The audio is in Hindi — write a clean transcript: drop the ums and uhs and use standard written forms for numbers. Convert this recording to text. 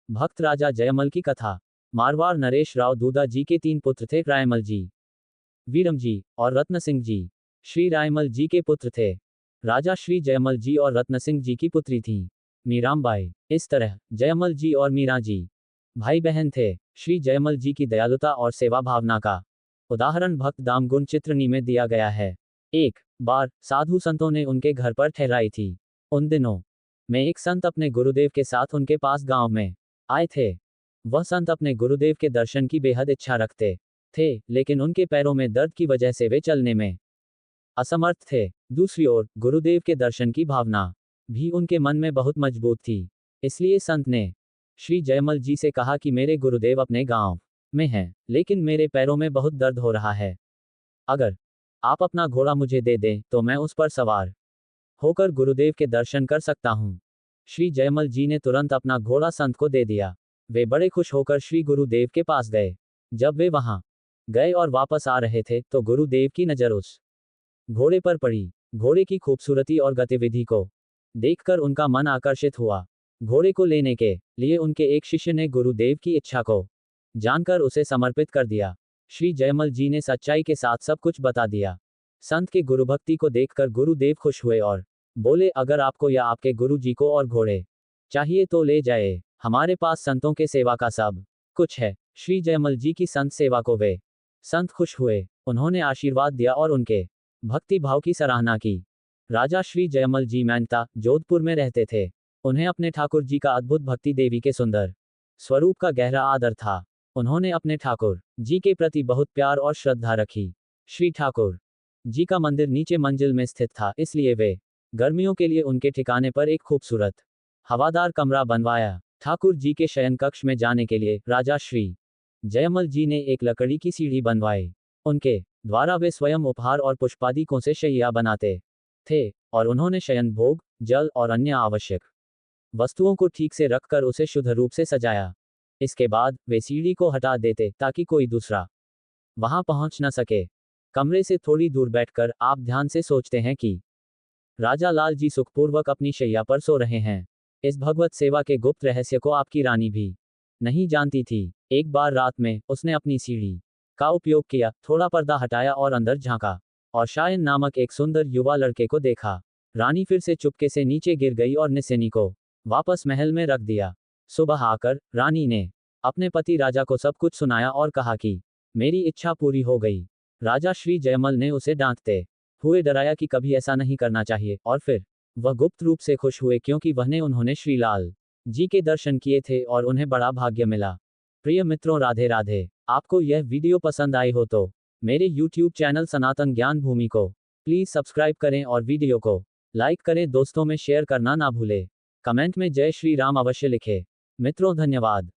भक्त राजा जयमल की कथा। मारवाड़ नरेश राव दूदा जी के 3 पुत्र थे, रायमल जी, वीरम जी और रत्न सिंह जी। श्री रायमल जी के पुत्र थे राजा श्री जयमल जी और रत्न सिंह जी की पुत्री थी मीराबाई। इस तरह जयमल जी और मीरा जी भाई बहन थे। श्री जयमल जी की दयालुता और सेवा भावना का उदाहरण भक्त दामगुण चित्रनी में दिया गया है। एक बार साधु संतों ने उनके घर पर ठहराई थी। उन दिनों में एक संत अपने गुरुदेव के साथ उनके पास गांव में आए थे। वह संत अपने गुरुदेव के दर्शन की बेहद इच्छा रखते थे, लेकिन उनके पैरों में दर्द की वजह से वे चलने में असमर्थ थे। दूसरी ओर गुरुदेव के दर्शन की भावना भी उनके मन में बहुत मजबूत थी। इसलिए संत ने श्री जयमल जी से कहा कि मेरे गुरुदेव अपने गांव में हैं, लेकिन मेरे पैरों में बहुत दर्द हो रहा है। अगर आप अपना घोड़ा मुझे दे दें तो मैं उस पर सवार होकर गुरुदेव के दर्शन कर सकता हूं। श्री जयमल जी ने तुरंत अपना घोड़ा संत को दे दिया। वे बड़े खुश होकर श्री गुरुदेव के पास गए। जब वे वहां गए और वापस आ रहे थे तो गुरुदेव की नजर उस घोड़े पर पड़ी। घोड़े की खूबसूरती और गतिविधि को देखकर उनका मन आकर्षित हुआ। घोड़े को लेने के लिए उनके एक शिष्य ने गुरुदेव की इच्छा को जानकर उसे समर्पित कर दिया। श्री जयमल जी ने सच्चाई के साथ सब कुछ बता दिया। संत के गुरुभक्ति को देखकर गुरुदेव खुश हुए और बोले, अगर आपको या आपके गुरु जी को और घोड़े चाहिए तो ले जाए, हमारे पास संतों के सेवा का सब कुछ है। श्री जयमल जी की संत सेवा को वे संत खुश हुए। उन्होंने आशीर्वाद दिया और उनके भक्ति भाव की सराहना की। राजा श्री जयमल जी मेहनता जोधपुर में रहते थे। उन्हें अपने ठाकुर जी का अद्भुत भक्ति देवी के सुंदर स्वरूप का गहरा आदर था। उन्होंने अपने ठाकुर जी के प्रति बहुत प्यार और श्रद्धा रखी। श्री ठाकुर जी का मंदिर नीचे मंजिल में स्थित था, इसलिए वे गर्मियों के लिए उनके ठिकाने पर एक खूबसूरत हवादार कमरा बनवाया। ठाकुर जी के शयन कक्ष में जाने के लिए राजा श्री जयमल जी ने एक लकड़ी की सीढ़ी बनवाई। उनके द्वारा वे स्वयं उपहार और पुष्पादिकों से शैया बनाते थे और उन्होंने शयन भोग, जल और अन्य आवश्यक वस्तुओं को ठीक से रखकर उसे शुद्ध रूप से सजाया। इसके बाद वे सीढ़ी को हटा देते ताकि कोई दूसरा वहां पहुंच न सके। कमरे से थोड़ी दूर बैठकर आप ध्यान से सोचते हैं कि राजा लाल जी सुखपूर्वक अपनी शैया पर सो रहे हैं। इस भगवत सेवा के गुप्त रहस्य को आपकी रानी भी नहीं जानती थी। एक बार रात में उसने अपनी सीढ़ी का उपयोग किया, थोड़ा पर्दा हटाया और अंदर झांका और शायन नामक एक सुंदर युवा लड़के को देखा। रानी फिर से चुपके से नीचे गिर गई और निसेनी को वापस महल में रख दिया। सुबह आकर रानी ने अपने पति राजा को सब कुछ सुनाया और कहा कि मेरी इच्छा पूरी हो गई। राजा श्री जयमल ने उसे डांटते हुए डराया कि कभी ऐसा नहीं करना चाहिए, और फिर वह गुप्त रूप से खुश हुए क्योंकि उन्होंने श्री लाल जी के दर्शन किए थे और उन्हें बड़ा भाग्य मिला। प्रिय मित्रों, राधे राधे। आपको यह वीडियो पसंद आई हो तो मेरे YouTube चैनल सनातन ज्ञान भूमि को प्लीज सब्सक्राइब करें और वीडियो को लाइक करें। दोस्तों में शेयर करना ना भूलें। कमेंट में जय श्री राम अवश्य लिखें। मित्रों, धन्यवाद।